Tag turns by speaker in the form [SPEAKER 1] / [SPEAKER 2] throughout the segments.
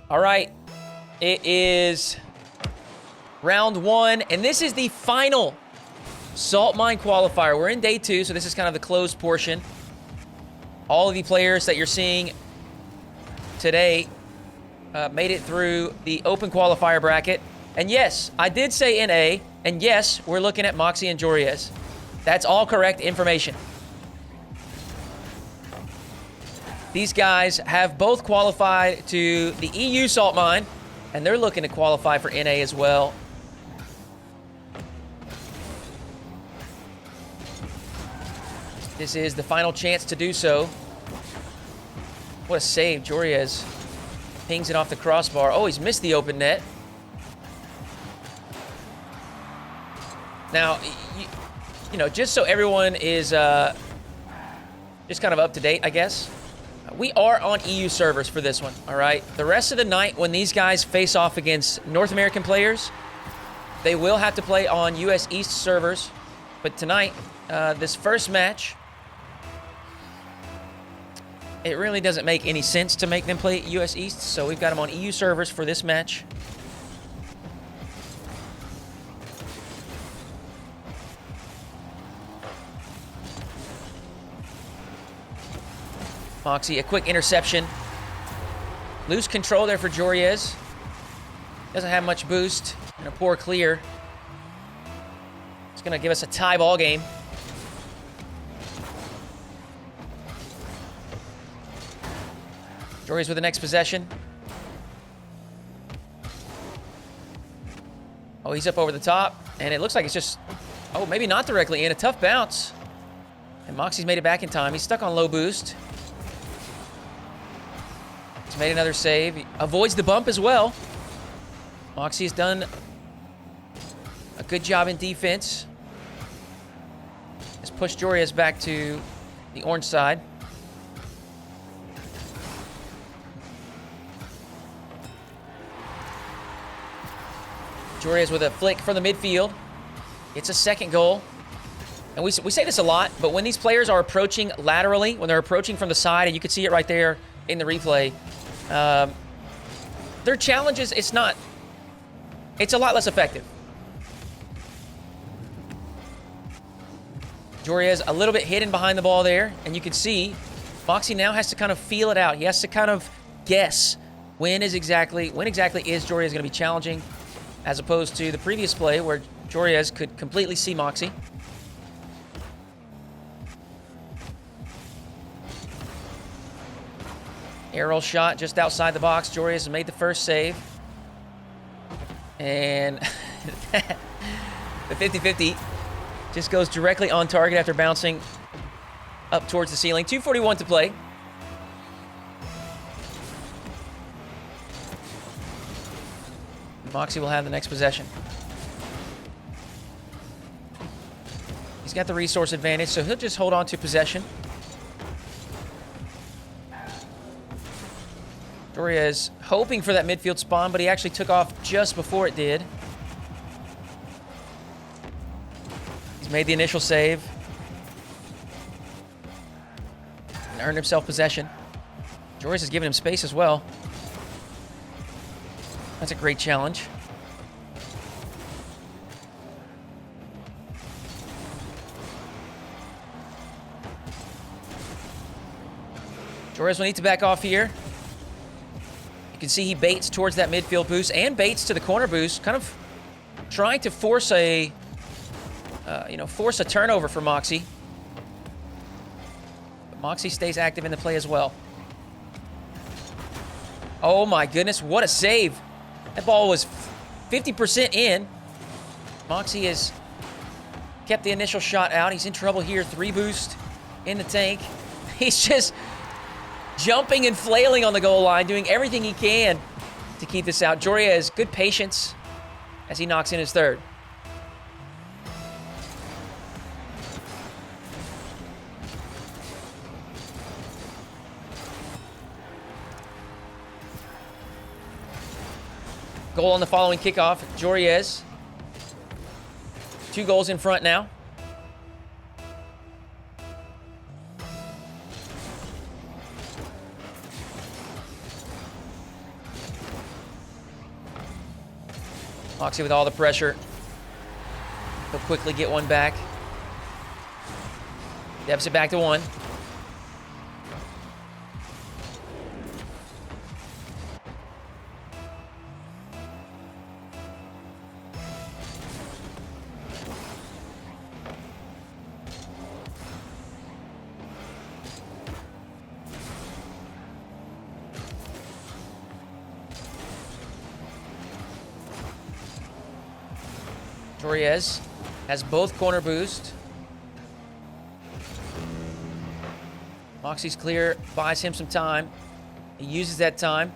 [SPEAKER 1] All right. It is round 1, and this is the final Salt Mine Qualifier. We're in day 2, so this is kind of the closed portion. All of the players that you're seeing today made it through the open qualifier bracket. And yes, I did say NA, and yes, we're looking at Mawkzy and Joreuz. That's all correct information. These guys have both qualified to the EU Salt Mine, and they're looking to qualify for NA as well. This is the final chance to do so. What a save. Joreuz pings it off the crossbar. Oh, he's missed the open net. Now, you know, just so everyone is just kind of up to date, I guess. We are on EU servers for this one, all right? The rest of the night, when these guys face off against North American players, they will have to play on US East servers. But tonight, this first match, it really doesn't make any sense to make them play US East, so we've got them on EU servers for this match. Mawkzy, a quick interception. Loose control there for Joreuz. Doesn't have much boost, and a poor clear. It's going to give us a tie ball game. Joreuz with the next possession. Oh, he's up over the top, and it looks like it's just... Oh, maybe not directly in. A tough bounce. And Mawkzy's made it back in time. He's stuck on low boost. He's made another save. He avoids the bump as well. Mawkzy has done a good job in defense. Has pushed Joreuz back to the orange side. Joreuz with a flick from the midfield. It's a second goal. And we say this a lot, but when these players are approaching laterally, when they're approaching from the side, and you can see it right there in the replay, their challenges, it's a lot less effective. Joreuz a little bit hidden behind the ball there, and you can see Mawkzy now has to kind of feel it out. He has to kind of guess when exactly is Joreuz going to be challenging, as opposed to the previous play where Joreuz could completely see Mawkzy. Aerial shot just outside the box. Joreuz has made the first save. And the 50-50 just goes directly on target after bouncing up towards the ceiling. 2:41 to play. Mawkzy will have the next possession. He's got the resource advantage, so he'll just hold on to possession. Joreuz hoping for that midfield spawn, but he actually took off just before it did. He's made the initial save. And earned himself possession. Joreuz has given him space as well. That's a great challenge. Joreuz will need to back off here. You can see he baits towards that midfield boost and baits to the corner boost, kind of trying to force a, force a turnover for Mawkzy. But Mawkzy stays active in the play as well. Oh my goodness, what a save. That ball was 50% in. Mawkzy has kept the initial shot out. He's in trouble here. 3 boost in the tank. He's just jumping and flailing on the goal line, doing everything he can to keep this out. Joreuz, good patience as he knocks in his third. Goal on the following kickoff. Joreuz, 2 goals in front now. Mawkzy with all the pressure. He'll quickly get one back. Deficit back to 1. Joreuz has both corner boost. Mawkzy's clear, buys him some time. He uses that time.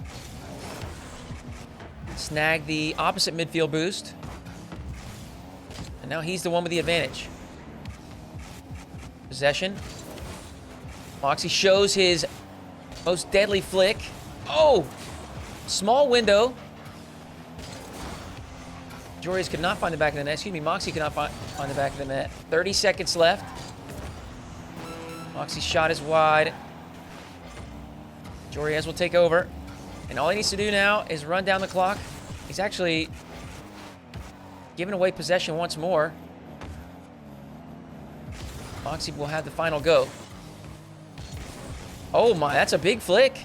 [SPEAKER 1] Snag the opposite midfield boost. And now he's the one with the advantage. Possession. Mawkzy shows his most deadly flick. Oh! Small window. Joreuz could not find the back of the net. Excuse me, Mawkzy could not find the back of the net. 30 seconds left. Mawkzy's shot is wide. Joreuz will take over. And all he needs to do now is run down the clock. He's actually giving away possession once more. Mawkzy will have the final go. Oh my, that's a big flick.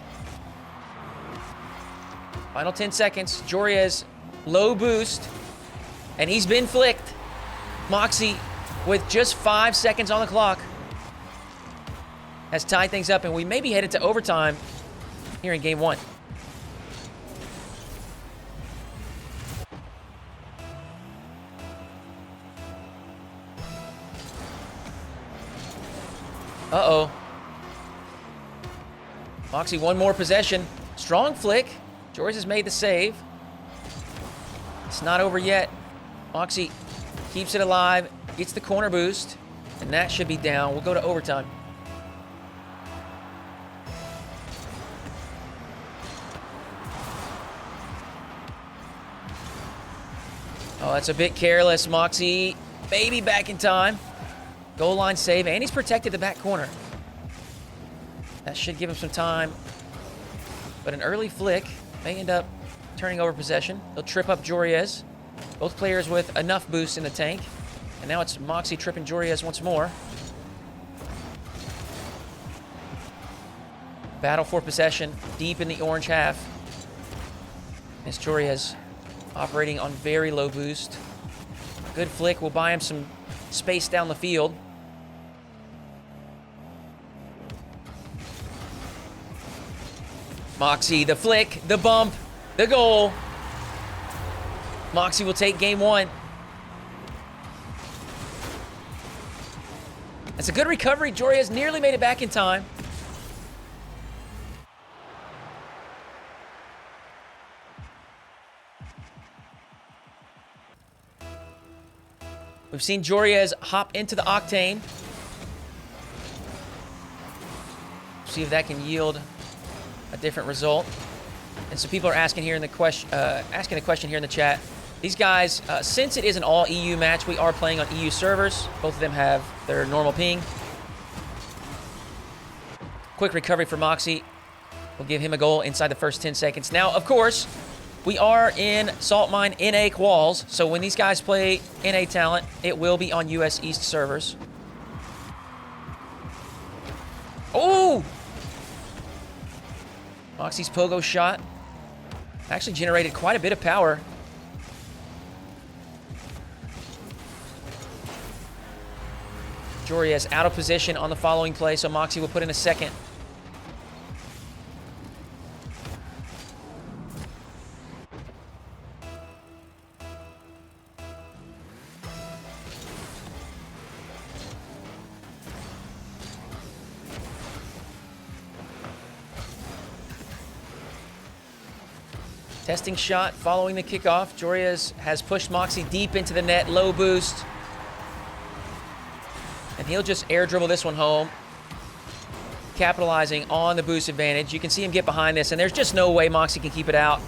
[SPEAKER 1] Final 10 seconds. Joreuz, low boost. And he's been flicked. Mawkzy, with just 5 seconds on the clock, has tied things up, and we may be headed to overtime here in game 1. Uh-oh. Mawkzy, one more possession. Strong flick. Joreuz has made the save. It's not over yet. Mawkzy keeps it alive, gets the corner boost, and that should be down. We'll go to overtime. Oh, that's a bit careless. Mawkzy, maybe back in time. Goal line save, and he's protected the back corner. That should give him some time. But an early flick may end up turning over possession. He'll trip up Joreuz. Both players with enough boost in the tank. And now it's Mawkzy tripping Joreuz once more. Battle for possession deep in the orange half. As Joreuz operating on very low boost. Good flick will buy him some space down the field. Mawkzy, the flick, the bump, the goal. Mawkzy will take game 1. That's a good recovery. Joreuz nearly made it back in time. We've seen Joreuz hop into the Octane. See if that can yield a different result. And so people are asking here in the question, asking a question here in the chat. These guys, since it is an all EU match, we are playing on EU servers. Both of them have their normal ping. Quick recovery for Mawkzy. We'll give him a goal inside the first 10 seconds. Now, of course, we are in Salt Mine NA Quals, so when these guys play NA talent, it will be on US East servers. Oh! Mawkzy's pogo shot actually generated quite a bit of power. Joreuz out of position on the following play, so Mawkzy will put in a second. Testing shot following the kickoff. Joreuz has pushed Mawkzy deep into the net, low boost. And he'll just air dribble this one home, capitalizing on the boost advantage. You can see him get behind this, and there's just no way Mawkzy can keep it out.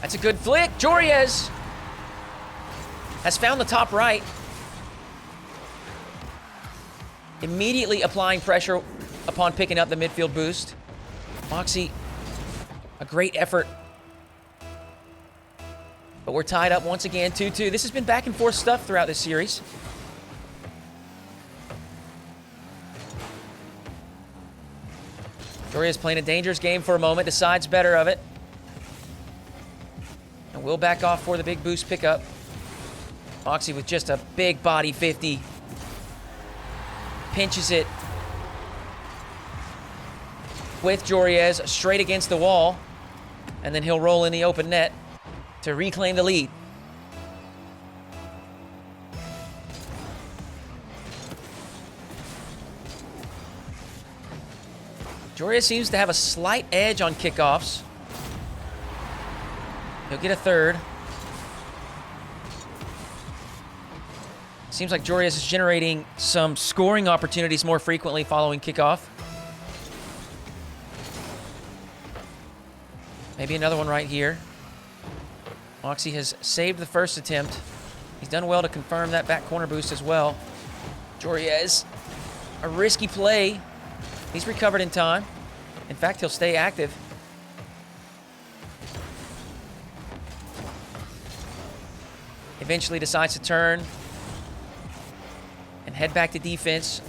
[SPEAKER 1] That's a good flick. Joreuz has found the top right. Immediately applying pressure upon picking up the midfield boost. Mawkzy, a great effort. But we're tied up once again, 2-2. This has been back and forth stuff throughout this series. Joreuz playing a dangerous game for a moment, decides better of it. And will back off for the big boost pickup. Mawkzy with just a big body 50. Pinches it with Joreuz straight against the wall. And then he'll roll in the open net to reclaim the lead. Joreuz seems to have a slight edge on kickoffs. He'll get a third. Seems like Joreuz is generating some scoring opportunities more frequently following kickoff. Maybe another one right here. Mawkzy has saved the first attempt. He's done well to confirm that back corner boost as well. Joreuz, a risky play. He's recovered in time. In fact, he'll stay active. Eventually decides to turn and head back to defense.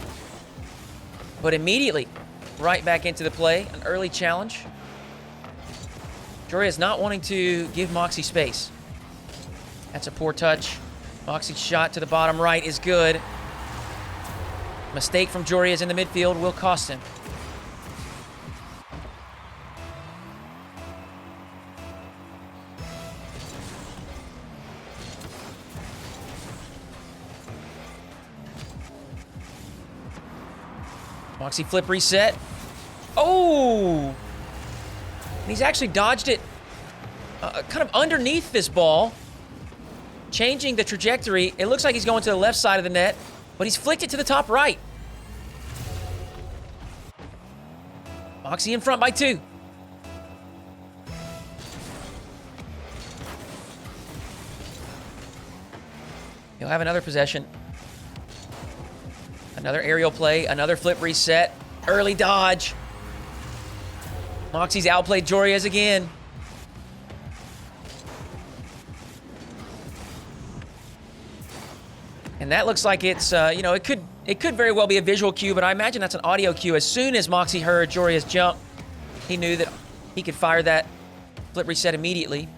[SPEAKER 1] But immediately, right back into the play. An early challenge. Joreuz not wanting to give Mawkzy space. That's a poor touch. Mawkzy's shot to the bottom right is good. Mistake from Joreuz in the midfield will cost him. Mawkzy flip reset. Oh! He's actually dodged it kind of underneath this ball. Changing the trajectory. It looks like he's going to the left side of the net, but he's flicked it to the top right. Mawkzy in front by 2. He'll have another possession. Another aerial play, another flip reset. Early dodge. Mawkzy's outplayed Joreuz again. And that looks like it's, it could very well be a visual cue, but I imagine that's an audio cue. As soon as Mawkzy heard Joreuz jump, he knew that he could fire that flip reset immediately.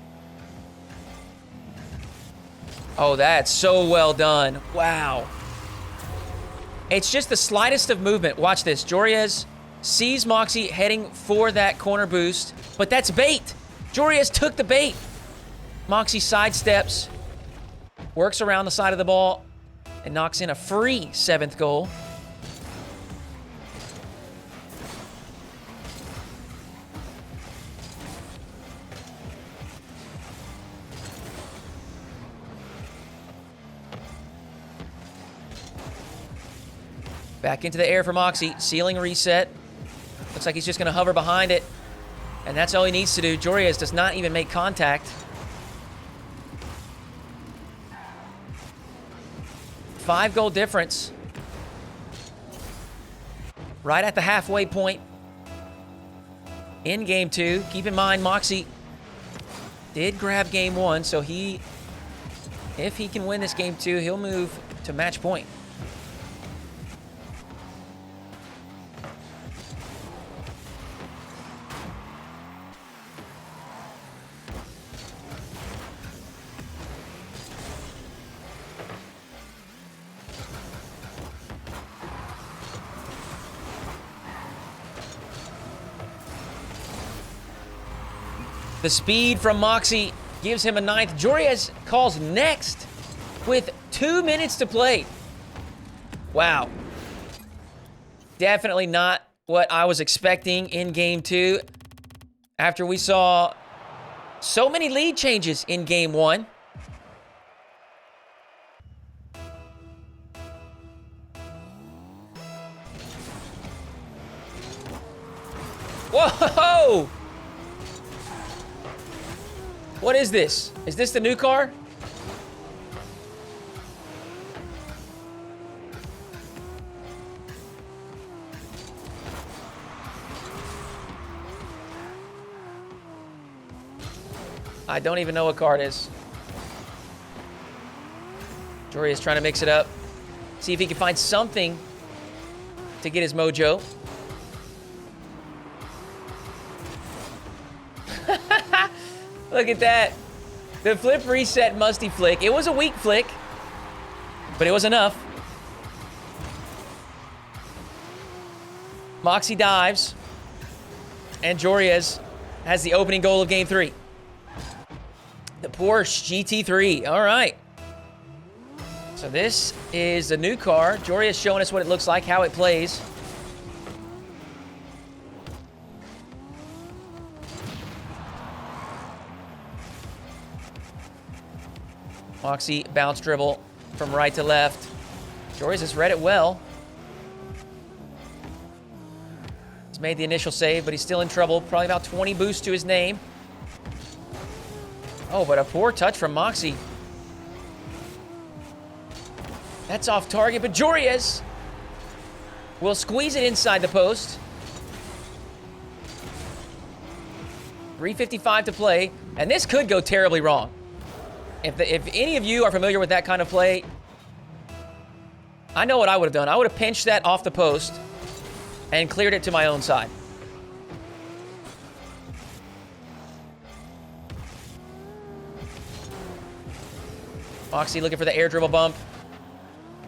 [SPEAKER 1] Oh, that's so well done. Wow. It's just the slightest of movement. Watch this. Joreuz sees Mawkzy heading for that corner boost, but that's bait. Joreuz took the bait. Mawkzy sidesteps, works around the side of the ball, and knocks in a free 7th goal. Back into the air for Mawkzy. Ceiling reset. Looks like he's just going to hover behind it. And that's all he needs to do. Joreuz does not even make contact. 5-goal difference. Right at the halfway point in Game 2. Keep in mind, Mawkzy did grab Game 1, so if he can win this Game 2, he'll move to match point. The speed from Mawkzy gives him a 9th. Joreuz calls next with 2 minutes to play. Wow. Definitely not what I was expecting in Game 2 after we saw so many lead changes in Game 1. Whoa! What is this? Is this the new car? I don't even know what car it is. Joreuz trying to mix it up. See if he can find something to get his mojo. Look at that. The flip reset musty flick. It was a weak flick, but it was enough. Mawkzy dives, and Joreuz has the opening goal of game 3. The Porsche GT3. All right. So this is the new car. Joreuz showing us what it looks like, how it plays. Mawkzy bounce dribble from right to left. Joreuz has read it well. He's made the initial save, but he's still in trouble. Probably about 20 boosts to his name. Oh, but a poor touch from Mawkzy. That's off target, but Joreuz will squeeze it inside the post. 3:55 to play, and this could go terribly wrong. If any of you are familiar with that kind of play, I know what I would have done. I would have pinched that off the post and cleared it to my own side. Mawkzy looking for the air dribble bump.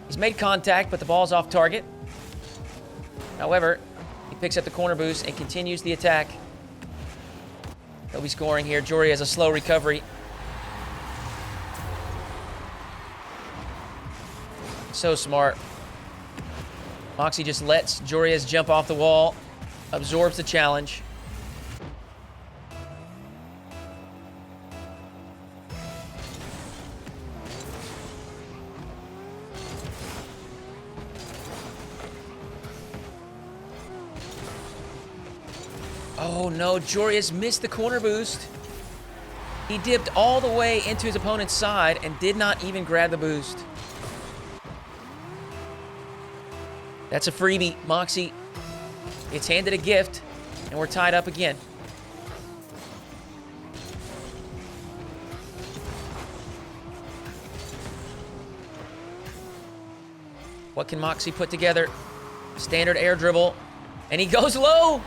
[SPEAKER 1] He's made contact, but the ball's off target. However, he picks up the corner boost and continues the attack. He'll be scoring here. Joreuz has a slow recovery. So smart. Mawkzy just lets Joreuz jump off the wall, absorbs the challenge. Oh no, Joreuz missed the corner boost. He dipped all the way into his opponent's side and did not even grab the boost. That's a freebie. Mawkzy gets handed a gift, and we're tied up again. What can Mawkzy put together? Standard air dribble, and he goes low.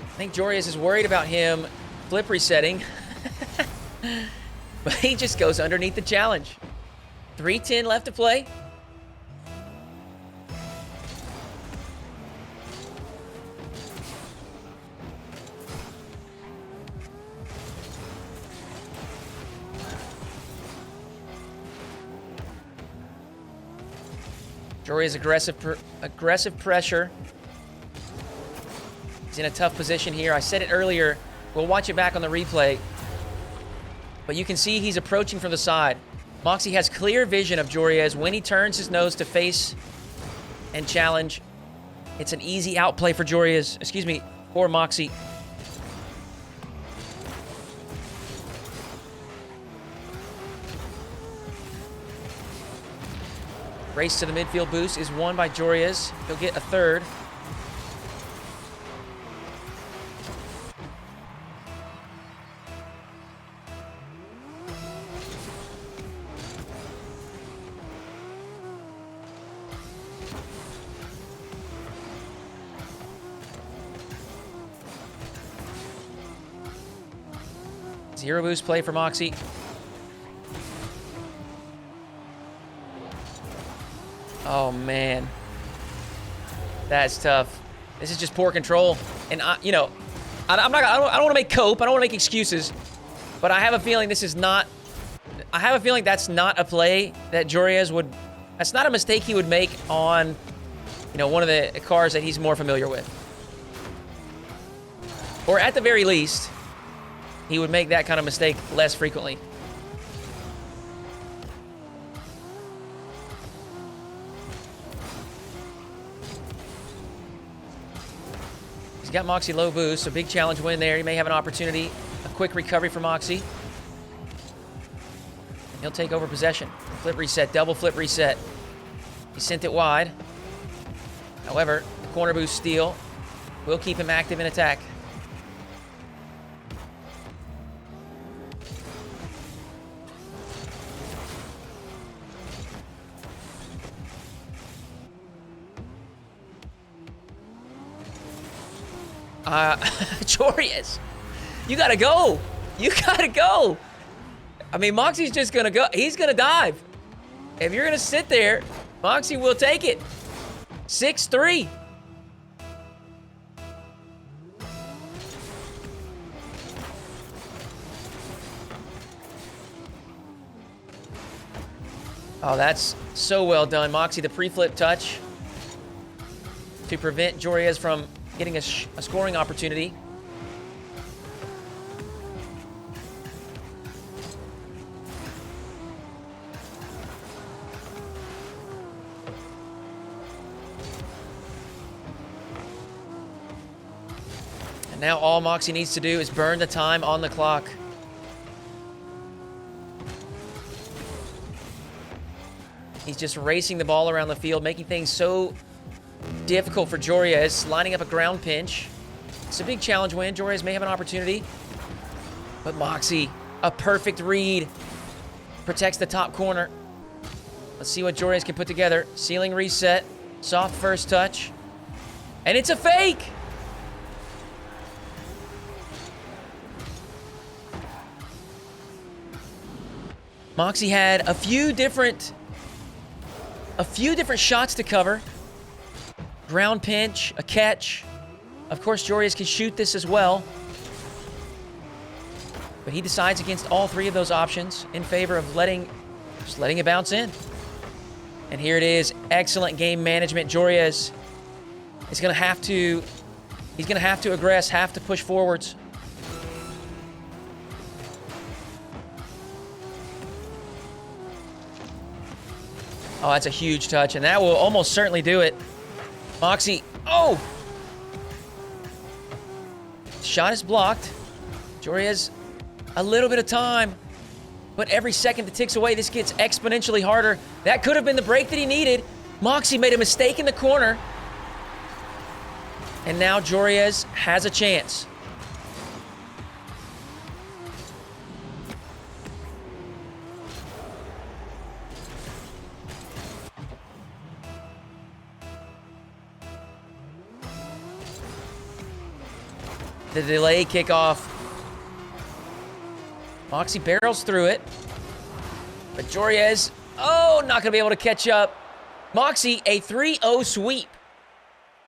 [SPEAKER 1] I think Joreuz is worried about him flip resetting. But he just goes underneath the challenge. 3:10 left to play. Joreuz aggressive pressure. He's in a tough position here. I said it earlier. We'll watch it back on the replay. But you can see he's approaching from the side. Mawkzy has clear vision of Joreuz when he turns his nose to face and challenge. It's an easy outplay for Joreuz. Excuse me, for Mawkzy. Race to the midfield boost is won by Joreuz. He'll get a third. Zero boost play for Mawkzy. Oh man, that's tough. This is just poor control, and I don't want to make cope. I don't want to make excuses, but I have a feeling this is not. I have a feeling that's not a play that Joreuz would. That's not a mistake he would make on, one of the cars that he's more familiar with, or at the very least, he would make that kind of mistake less frequently. He's got Mawkzy low boost, so big challenge win there. He may have an opportunity. A quick recovery for Mawkzy. He'll take over possession. Flip reset, double flip reset. He sent it wide. However, the corner boost steal. We'll keep him active in attack. Joreuz, you gotta go. You gotta go. I mean, Mawkzy's just gonna go. He's gonna dive. If you're gonna sit there, Mawkzy will take it. 6-3. Oh, that's so well done. Mawkzy, the pre-flip touch to prevent Joreuz from getting a scoring opportunity. And now all Mawkzy needs to do is burn the time on the clock. He's just racing the ball around the field, making things so difficult for Joreuz, lining up a ground pinch. It's a big challenge win. Joreuz may have an opportunity. But Mawkzy, a perfect read. Protects the top corner. Let's see what Joreuz can put together. Ceiling reset. Soft first touch. And it's a fake! Mawkzy had a few different shots to cover. Ground pinch, a catch. Of course, Joreuz can shoot this as well. But he decides against all three of those options in favor of just letting it bounce in. And here it is. Excellent game management. Joreuz is going to have to, he's going to have to aggress, have to push forwards. Oh, that's a huge touch, and that will almost certainly do it. Mawkzy, oh! Shot is blocked. Joreuz, a little bit of time, but every second that ticks away, this gets exponentially harder. That could have been the break that he needed. Mawkzy made a mistake in the corner, and now Joreuz has a chance. The delay kickoff. Mawkzy barrels through it. But Joreuz, oh, not going to be able to catch up. Mawkzy, a 3-0 sweep.